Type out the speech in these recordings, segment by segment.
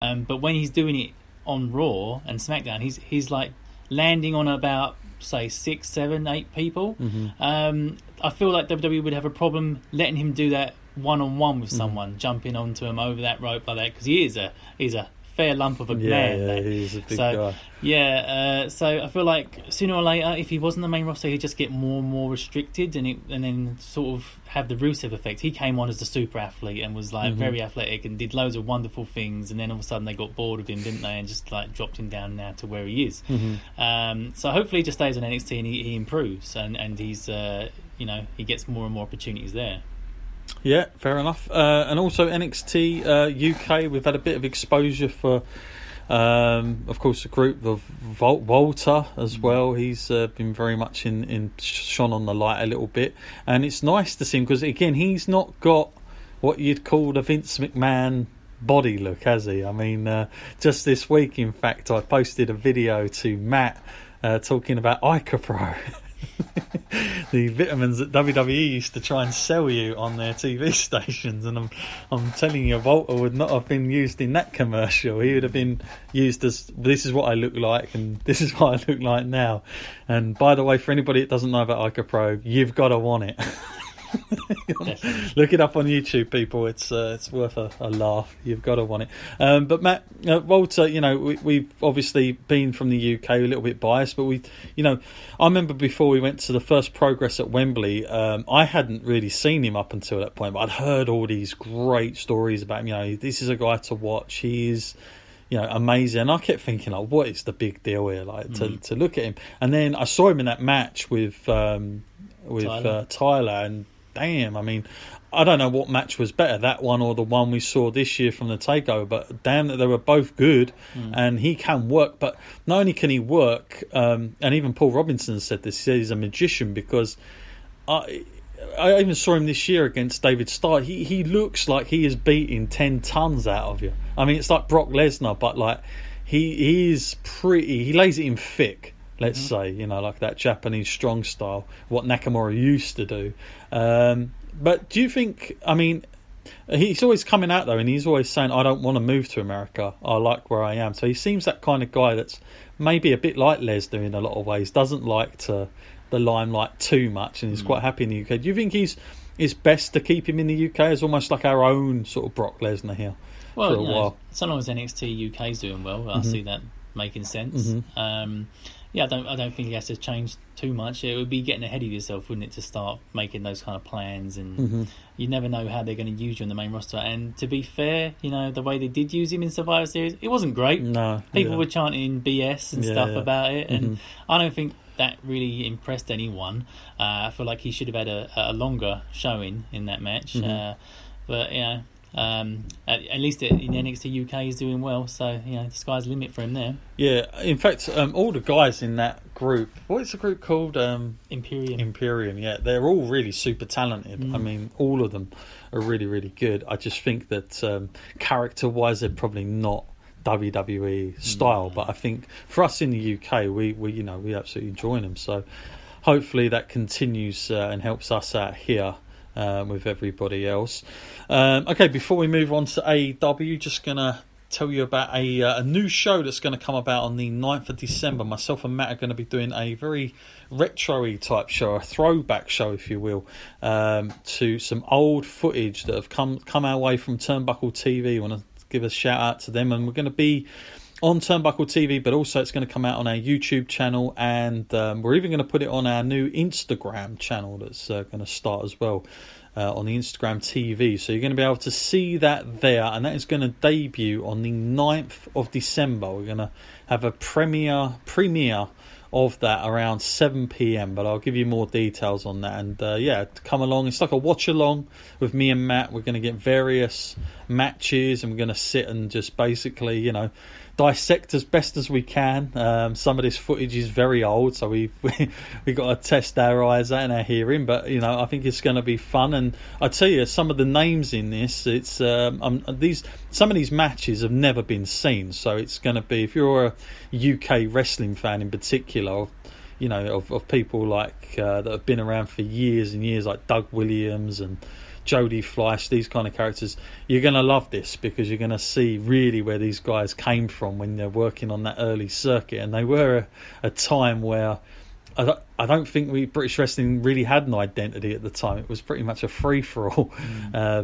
But when he's doing it on Raw and SmackDown, he's like landing on about say 6, 7, 8 people. I feel like WWE would have a problem letting him do that one-on-one with someone, jumping onto him over that rope like that, because he's a fair lump of a man. Yeah, he's a big guy. Yeah, so I feel like sooner or later, if he wasn't the main roster, he'd just get more and more restricted, and then sort of have the Rusev effect. He came on as the super athlete and was like very athletic and did loads of wonderful things, and then all of a sudden they got bored of him, didn't they, and just like dropped him down now to where he is. So hopefully he just stays on NXT and he improves, and he's he gets more and more opportunities there. Yeah, fair enough. And also NXT UK, we've had a bit of exposure for, of course, a group of Walter as well. He's been very much in shone on the light a little bit, and it's nice to see him because again, he's not got what you'd call the Vince McMahon body look, has he? I mean, just this week, in fact, I posted a video to Matt talking about ICAPRO. The vitamins that WWE used to try and sell you on their TV stations, and I'm telling you, Walter would not have been used in that commercial. He would have been used as, this is what I look like and this is what I look like now. And by the way, for anybody that doesn't know about ICAPRO, you've got to want it. Look it up on YouTube, people. It's worth a laugh. You've got to want it. But Matt, Walter, we've obviously been from the UK, a little bit biased, but I remember before we went to the first Progress at Wembley, I hadn't really seen him up until that point, but I'd heard all these great stories about him. This is a guy to watch. He is amazing. And I kept thinking, like, what is the big deal here? Like, to look at him. And then I saw him in that match with Tyler, and damn, I mean, I don't know what match was better, that one or the one we saw this year from the Takeover, but damn that they were both good, and he can work. But not only can he work, and even Paul Robinson said this, he said he's a magician, because I even saw him this year against David Starr. He looks like he is beating 10 tons out of you. I mean, it's like Brock Lesnar, but like he is pretty, he lays it in thick. Let's say, like that Japanese strong style, what Nakamura used to do. But do you think, I mean, he's always coming out, though, and he's always saying, I don't want to move to America. I like where I am. So he seems that kind of guy that's maybe a bit like Lesnar in a lot of ways, doesn't like the limelight too much, and he's quite happy in the UK. Do you think it's best to keep him in the UK as almost like our own sort of Brock Lesnar here for a while? So long as NXT UK is doing well, I see that making sense. I don't think he has to change too much. It would be getting ahead of yourself, wouldn't it, to start making those kind of plans, and you never know how they're going to use you in the main roster. And to be fair, the way they did use him in Survivor Series, it wasn't great. No, people were chanting BS and stuff about it, and I don't think that really impressed anyone. I feel like he should have had a longer showing in that match, but at least in NXT UK he's doing well, so the sky's the limit for him there. Yeah, in fact, all the guys in that group, what is the group called? Imperium. Yeah, they're all really super talented. I mean, all of them are really, really good. I just think that character wise they're probably not WWE style, but I think for us in the UK we absolutely enjoy them, so hopefully that continues and helps us out here with everybody else. Okay, before we move on to AEW, just going to tell you about a new show that's going to come about on the 9th of December. Myself and Matt are going to be doing a very retro-y type show, a throwback show, if you will, to some old footage that have come our way from Turnbuckle TV. I want to give a shout out to them, and we're going to be on Turnbuckle TV, but also it's going to come out on our YouTube channel, and we're even going to put it on our new Instagram channel that's going to start as well on the Instagram TV. So you're going to be able to see that there, and that is going to debut on the 9th of December. We're going to have a premiere of that around 7 p.m, but I'll give you more details on that. And come along. It's like a watch along with me and Matt. We're going to get various matches, and we're going to sit and just basically dissect as best as we can. Some of this footage is very old, so we got to test our eyes and our hearing, but I think it's going to be fun. And I tell you, some of the names in this, it's some of these matches have never been seen, so it's going to be, if you're a UK wrestling fan in particular, of people like that have been around for years and years, like Doug Williams and Jodie Fleisch, these kind of characters, you're going to love this because you're going to see really where these guys came from when they're working on that early circuit. And they were a time where I don't think British wrestling really had an identity at the time. It was pretty much a free-for-all.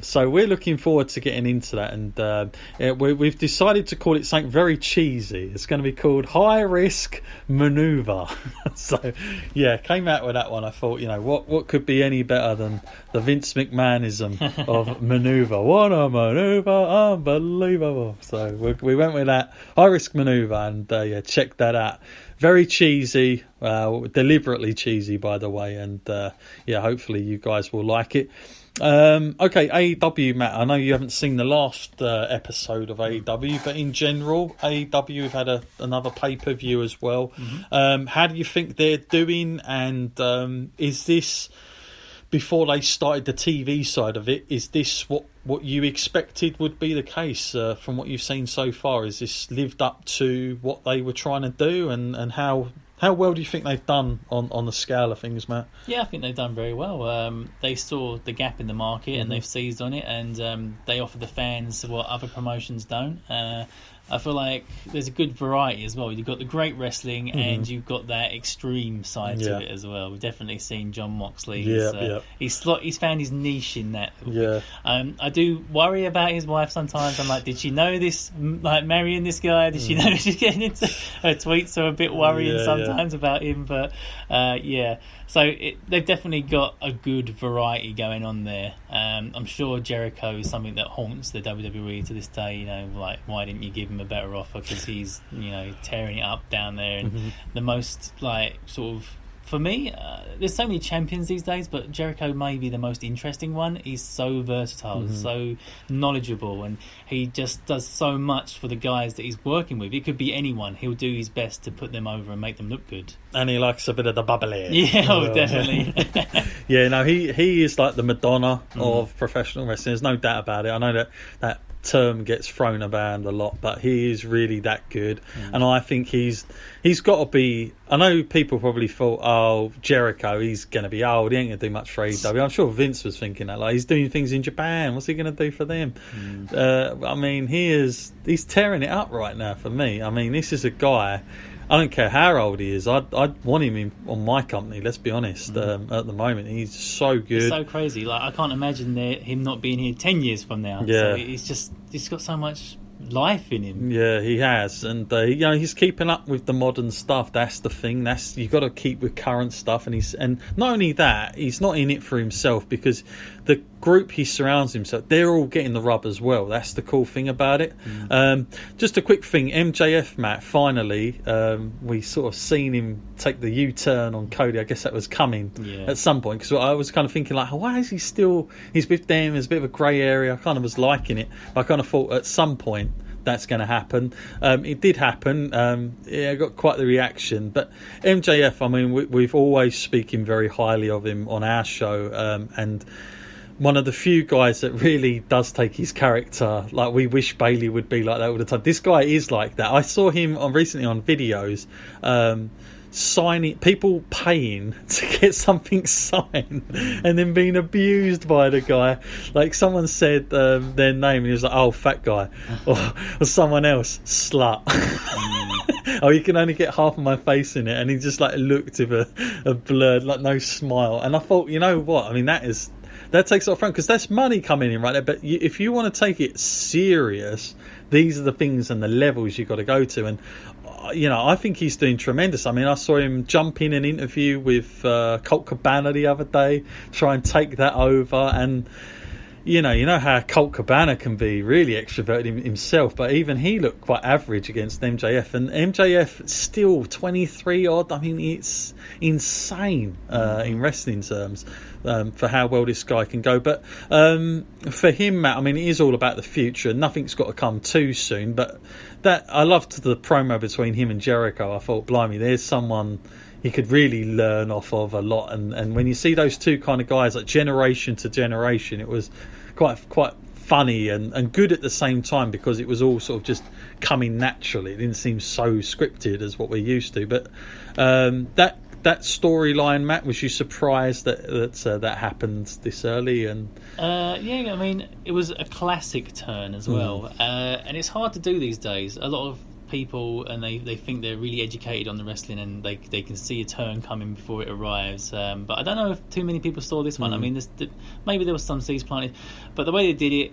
So we're looking forward to getting into that. And we've decided to call it something very cheesy. It's going to be called High Risk Maneuver. So, yeah, came out with that one. I thought, what could be any better than the Vince McMahonism of maneuver? What a maneuver, unbelievable. So we went with that, High Risk Maneuver, and check that out. Very cheesy, deliberately cheesy, by the way, and hopefully you guys will like it. Okay, AEW, Matt, I know you haven't seen the last episode of AEW, but in general, AEW have had another pay-per-view as well. How do you think they're doing, and is this, before they started the TV side of it, is this what you expected would be the case from what you've seen so far? Is this lived up to what they were trying to do, and how well do you think they've done on the scale of things, Matt? Yeah, I think they've done very well. They saw the gap in the market and they've seized on it, and they offer the fans what other promotions don't. I feel like there's a good variety as well. You've got the great wrestling and you've got that extreme side to it as well. We've definitely seen Jon Moxley. He's found his niche in that. I do worry about his wife sometimes. I'm like, did she know this, like marrying this guy? Did she know she's getting into... Her tweets are a bit worrying sometimes about him, but so they've definitely got a good variety going on there. I'm sure Jericho is something that haunts the WWE to this day. Like, why didn't you give him a better offer? Because he's tearing it up down there, and the most for me, there's so many champions these days, but Jericho may be the most interesting one. He's so versatile, so knowledgeable, and he just does so much for the guys that he's working with. It could be anyone. He'll do his best to put them over and make them look good. And he likes a bit of the bubbly. Yeah, definitely. He is like the Madonna of professional wrestling. There's no doubt about it. I know that term gets thrown around a lot, but he is really that good. And I think he's got to be... I know people probably thought, Jericho, he's going to be old, he ain't going to do much for AEW. I'm sure Vince was thinking that, like, he's doing things in Japan, what's he going to do for them? He's tearing it up right now for me. I mean, this is a guy, I don't care how old he is, I'd want him on my company, let's be honest. At the moment, he's so good. It's so crazy. Like, I can't imagine him not being here 10 years from now. So he's got so much life in him. Yeah, he has, and he's keeping up with the modern stuff. That's the thing. You got to keep with current stuff, and not only that, he's not in it for himself, because the group he surrounds himself, they're all getting the rub as well. That's the cool thing about it. Just a quick thing, MJF, Matt, finally, we sort of seen him take the U-turn on Cody. I guess that was coming at some point, because I was kind of thinking, like, why is he's with them? There's a bit of a grey area. I kind of was liking it. I kind of thought at some point that's going to happen. It did happen. I got quite the reaction. But MJF, I mean, we've always speaking very highly of him on our show, and one of the few guys that really does take his character, like we wish Bailey would be like that all the time. This guy is like that. I saw him recently on videos, signing, people paying to get something signed and then being abused by the guy. Like, someone said their name and he was like, "Oh, fat guy," or someone else, "Slut." "Oh, you can only get half of my face in it," and he just like looked with a blurred, like, no smile. And I thought, you know what, I mean, that takes it off front, because that's money coming in right there. But if you want to take it serious, these are the things and the levels you've got to go to. And I think he's doing tremendous. I mean, I saw him jump in an interview with Colt Cabana the other day, try and take that over. And you know how Colt Cabana can be really extroverted himself, but even he looked quite average against MJF. And MJF still 23 odd. I mean, it's insane in wrestling terms for how well this guy can go. But for him, Matt, I mean, it is all about the future. Nothing's got to come too soon. But that, I loved the promo between him and Jericho. I thought, blimey, there's someone he could really learn off of a lot. And when you see those two kind of guys, like generation to generation, it was quite funny and good at the same time, because it was all sort of just coming naturally. It didn't seem so scripted as what we're used to. But that that storyline, Matt, was you surprised that happened this early? And yeah, I mean, it was a classic turn as well, and it's hard to do these days. A lot of people, and they think they're really educated on the wrestling, and they can see a turn coming before it arrives. But I don't know if too many people saw this one. I mean, maybe there was some seeds planted, but the way they did it,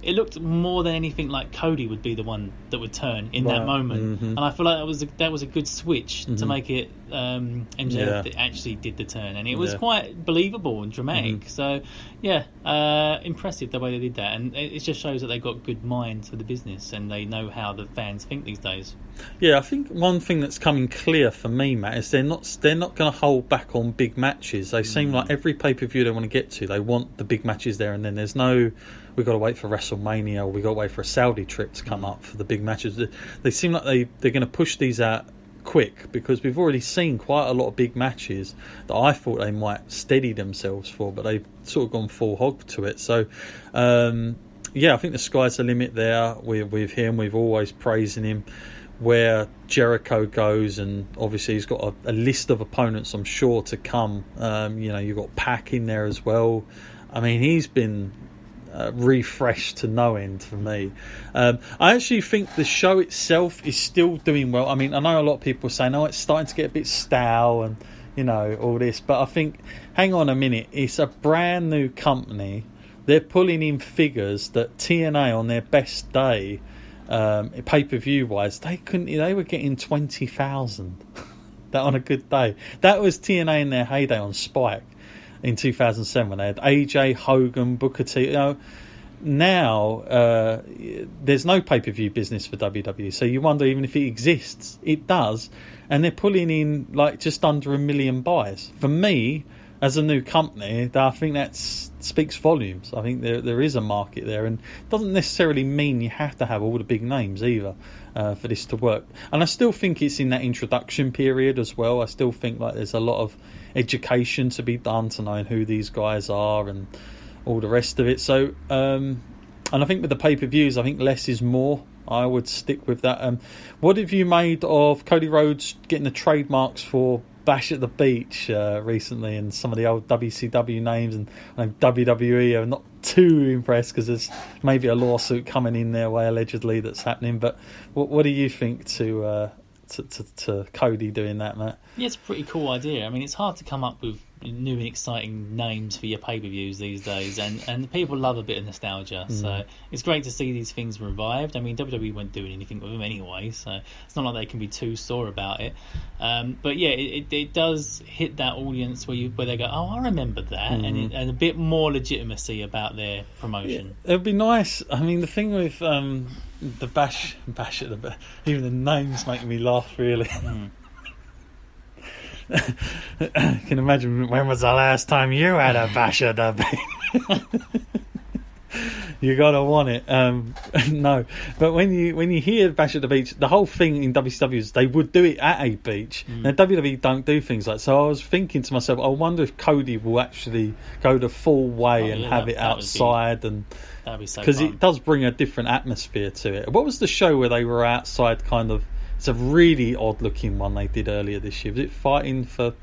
it looked more than anything like Cody would be the one that would turn in that moment, and I feel like that was a good switch to make it MJF that actually did the turn, and it was quite believable and dramatic. So impressive the way they did that, and it just shows that they've got good minds for the business and they know how the fans think these days. Yeah, I think one thing that's coming clear for me, Matt, is they're not going to hold back on big matches. They seem like every pay-per-view they want to get to, they want the big matches there, and then there's no, we've got to wait for WrestleMania, or we've got to wait for a Saudi trip to come up for the big matches. They seem like they're going to push these out quick, because we've already seen quite a lot of big matches that I thought they might steady themselves for, but they've sort of gone full hog to it. So I think the sky's the limit there with him. We've always praising him. Where Jericho goes, and obviously he's got a list of opponents, I'm sure, to come. You've got Pac in there as well. I mean, he's been refreshed to no end for me. I actually think the show itself is still doing well. I mean, I know a lot of people say, no, it's starting to get a bit stale and all this, but I think, hang on a minute, it's a brand new company. They're pulling in figures that TNA on their best day, pay-per-view wise, they were getting 20,000 that on a good day. That was TNA in their heyday on Spike in 2007 when they had AJ, Hogan, Booker T. Now there's no pay-per-view business for WWE, so you wonder even if it exists. It does, and they're pulling in like just under 1 million buys. For me, as a new company, I think that speaks volumes. I think there is a market there, and it doesn't necessarily mean you have to have all the big names either for this to work. And I still think it's in that introduction period as well. I still think like there's a lot of education to be done to knowing who these guys are and all the rest of it. So, and I think with the pay-per-views, I think less is more. I would stick with that. What have you made of Cody Rhodes getting the trademarks for Bash at the Beach recently, and some of the old WCW names, and WWE are not too impressed because there's maybe a lawsuit coming in their way allegedly that's happening. But what do you think to Cody doing that, Matt? Yeah, it's a pretty cool idea. I mean, it's hard to come up with new and exciting names for your pay-per-views these days, and people love a bit of nostalgia, so it's great to see these things revived. I mean, WWE weren't doing anything with them anyway, so it's not like they can be too sore about it. But yeah, it does hit that audience where they go, oh, I remember that, and a bit more legitimacy about their promotion. Yeah, it'd be nice. I mean, the thing with the bash at the, even the names make me laugh, really. I can imagine, when was the last time you had a bash at the beach? You gotta want it. No, but when you hear Bash at the Beach, the whole thing in WCW is they would do it at a beach. Now WWE don't do things like that. So I was thinking to myself, I wonder if Cody will actually go the full way and have it outside, and that'd be so because fun. it does bring a different atmosphere to it. What was the show where they were outside, kind of? It's a really odd looking one they did earlier this year. Was it Fighting for?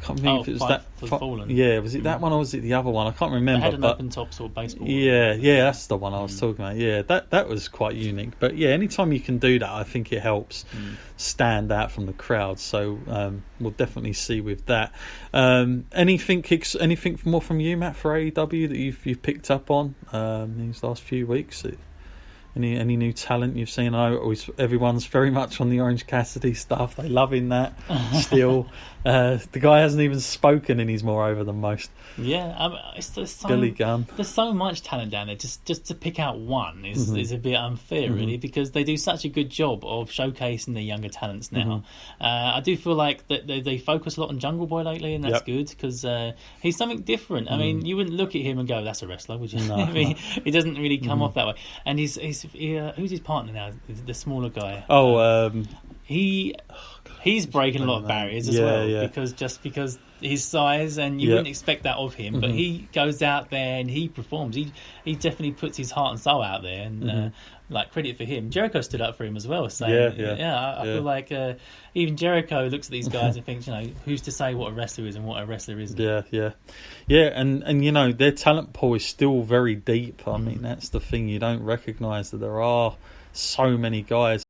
I can't remember if it was that. For the Fallen. Yeah, was it that one or was it the other one? I can't remember. They had an open top sort of baseball. Yeah, that's the one I was talking about. Yeah, that was quite unique. But yeah, anytime you can do that, I think it helps stand out from the crowd. So we'll definitely see with that. Anything more from you, Matt, for AEW that you've picked up on these last few weeks? Any new talent you've seen? I know everyone's very much on the Orange Cassidy stuff. They loving that still. The guy hasn't even spoken, and he's more over than most. Yeah, Billy Gunn. There's so much talent down there. Just to pick out one is a bit unfair, really, because they do such a good job of showcasing the younger talents now. I do feel like that they focus a lot on Jungle Boy lately, and that's good because he's something different. I mean, you wouldn't look at him and go, "That's a wrestler," would you? No, I mean, he doesn't really come off that way. And who's his partner now? The smaller guy. he's breaking a lot of barriers as well because his size, and you wouldn't expect that of him, but he goes out there and he performs. He definitely puts his heart and soul out there, and like, credit for him. Jericho stood up for him as well, saying, I feel like even Jericho looks at these guys and thinks, who's to say what a wrestler is and what a wrestler isn't? And their talent pool is still very deep. I mean, that's the thing, you don't recognise that there are so many guys